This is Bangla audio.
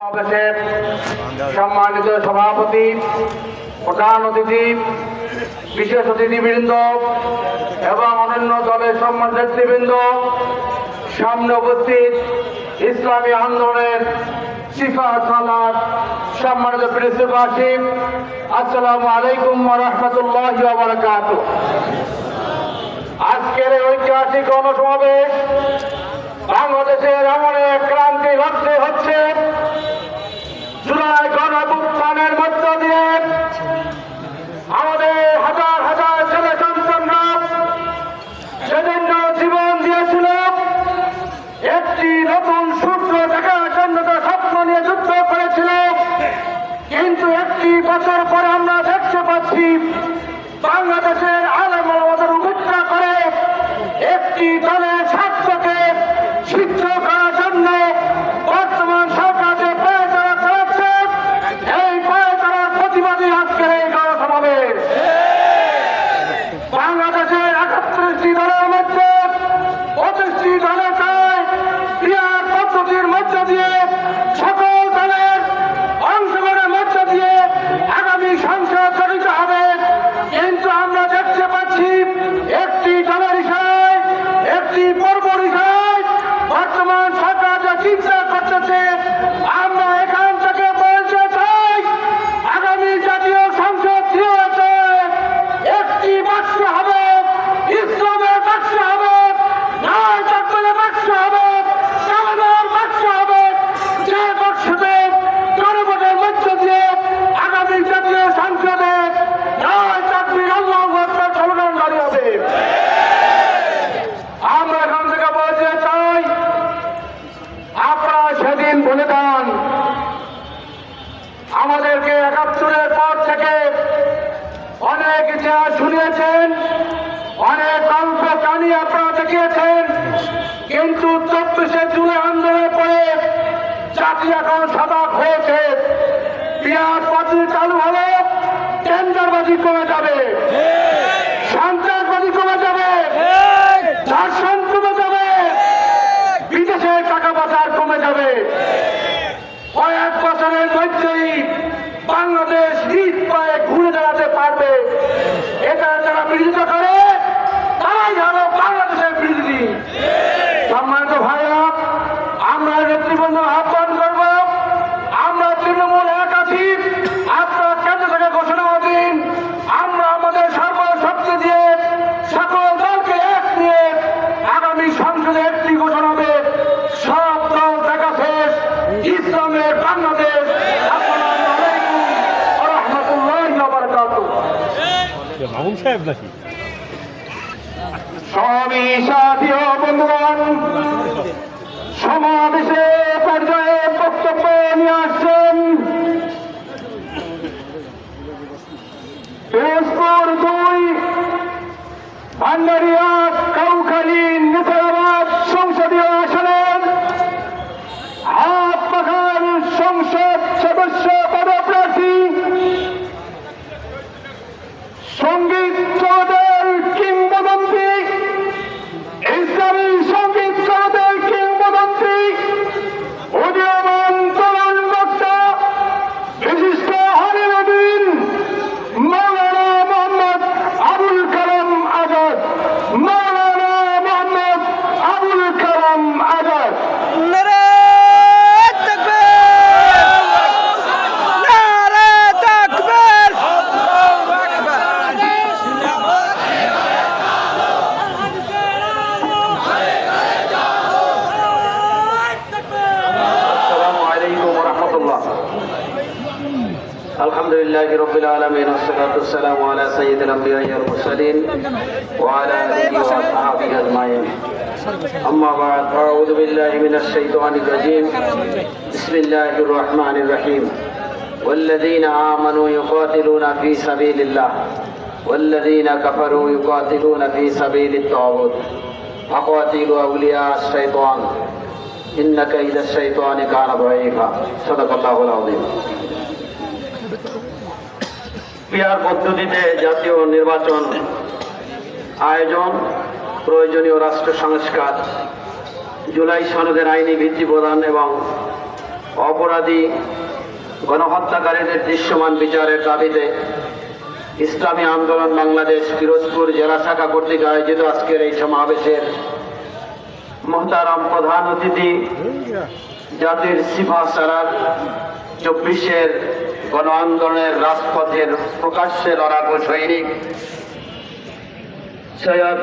সমাবেশের সম্মানিত সভাপতি, প্রধান অতিথি, বিশেষ অতিথিবৃন্দ এবং অন্যান্য দলের সম্মানিত নেতৃবৃন্দ, সামনে উপস্থিত ইসলামী আন্দোলনের শিফা থানার সম্মানিত প্রিন্সিপালবাসী, আসসালামু আলাইকুম ওয়া রাহমাতুল্লাহি ওয়া বারাকাতুহু। আজকের এই ঐতিহাসিক গণসমাবেশ বাংলাদেশের এমন এক ক্রান্তি লক্ষ্যে হচ্ছে জুলাই গণঅভ্যুত্থানের মধ্য দিয়ে আমাদের হাজার হাজার ছেলে সন্তানরা সেজন্য জীবন দিয়েছিল, একটি নতুন সূর্য দেখার জন্য স্বপ্ন নিয়ে যুদ্ধ করেছিল। কিন্তু একটি বছর পরে আমরা দেখতে পাচ্ছি বাংলাদেশের আলেম ওলামাদের উপেক্ষা করে একটি দলের স্বার্থকে সিদ্ধ করার জন্য বর্তমান সরকার যে পায়চারা চালাচ্ছে, এই পায়চারার প্রতিবাদী আজকের এই গণসমাবেশ। বাংলাদেশের ৩১টি দলের মধ্যে ২৫টি দলে চায় ক্রিয়ার পদ্ধতির মধ্য দিয়ে সকল দলের অংশগ্রহণের মধ্য দিয়ে আগামী সংসদ গঠিত হবে। কিন্তু আমরা দেখতে পাচ্ছি একটি দলের ইশারায়, একটি পর্বর ইশারায় বর্তমান সরকার যে চিন্তা করতেছে, আমরা এখান থেকে বলতে চাই আগামী জাতীয় সংসদ নির্বাচনে একটি বাক্স হবে, ইসলামের বাক্স হবে, নয় চক্রের বাক্স হবে, কামানের বাক্স হবে, যে বাক্সতে জনগণের মধ্য দিয়ে আগামী জাতীয় সংসদে নয় চাকরির আল্লাহু আকবার স্লোগান জারি হবে। আমরা এখান থেকে বলতে চাই আপনারা সেদিন বলে দেন, আমাদেরকে ৭১-এর পর থেকে অনেক ইতিহাস শুনিয়েছেন, অনেক গল্প কাহিনী আপনারা দেখিয়েছেন, কিন্তু ২৪শে জুলাই আন্দোলনের পরে জাতি এখন সজাগ হয়েছে। পিয়ার পদ্ধতি চালু হলে টেন্ডারবাজি কমে যাবে, সন্ত্রাসবাদী কমে যাবে, ধর্ষণ কমে যাবে, বিদেশের টাকা পাচার কমে যাবে। কয়েক বছরের মধ্যেই বাংলাদেশ নিজ পায়ে ঘুরে দাঁড়াতে পারবে। এটা যারা বিরোধিতা করে তারাই হলো বাংলাদেশের বিরোধী। সম্মানিত ভাইরা, আমরা নেতৃবৃন্দ আহ্বান করব, আমরা তৃণমূল এক আছি, আপনারা কেন্দ্র থেকে ঘোষণা দিন, আমরা আমাদের সর্বশক্তি দিয়ে সকল দলকে এক নিয়ে আগামী সংসদে একটি ঘোষণা হবে, সব দল দেখা শেষ, ইসলামের বাংলাদেশ। আসসালামু আলাইকুম ওয়া রাহমাতুল্লাহি ওয়া বারাকাতুহু। সমাবেশী বন্ধুগণ, সমাবেশে পর্যায়ে বক্তব্য নিয়ে আসছেন পিরোজপুর ২, ভান্ডারিয়া, কাউখালী, নেসারাবাদ সংসদীয় আসনের হাতপাখার সংসদ সদস্য পদপ্রার্থী, সঙ্গীত জগতের কিংবদন্তি, ইসলামী সঙ্গীত জগতের কিংবদন্তি, উদীয়মান তরুণ বক্তা, বিশিষ্ট আলিম মাওলানা মোহাম্মদ আবুল কালাম আজাদ, মাওলানা মোহাম্মদ আবুল কালাম আজাদ। আলহামদুলিল্লাহি রাব্বিল আলামিন, ওয়াসসালাতু ওয়াসসালামু আলা সাইয়্যিদিল আমবিয়া'i ওয়াল মুরসালিন ওয়া আলা আলিহি ওয়া সাহবিহি আজমাইন। আম্মা বা'দ, আউযু বিল্লাহি মিনাশ শাইতানির রাজীম। বিসমিল্লাহির রাহমানির রাহিম। ওয়াল্লাযীনা আমানু ইউকাতিলুনা ফী সাবিলিল্লাহ ওয়াল্লাযীনা কাফারু ইউকাতিলুনা ফী সাবিলিত তাগুত ফাকাতিলু আউলিয়া আশ-শাইতান ইন্না কাইদাশ শাইতানি কানা দাঈফা। সাদাকাল্লাহুল আযীম। পিয়ার পদ্ধতিতে জাতীয় নির্বাচন আয়োজন, প্রয়োজনীয় রাষ্ট্র সংস্কার, জুলাই সনদের আইনি ভিত্তি প্রদান এবং অপরাধী গণহত্যাকারীদের দৃশ্যমান বিচারের দাবিতে ইসলামী আন্দোলন বাংলাদেশ পিরোজপুর জেলা শাখা কর্তৃক আয়োজিত আজকের এই সমাবেশের মোহতারাম প্রধান অতিথি জাতির সিফা সারার 24-এর গণ আন্দোলনের রাজপথের প্রকাশ্যে লড়াকু সৈনিক সৈয়দ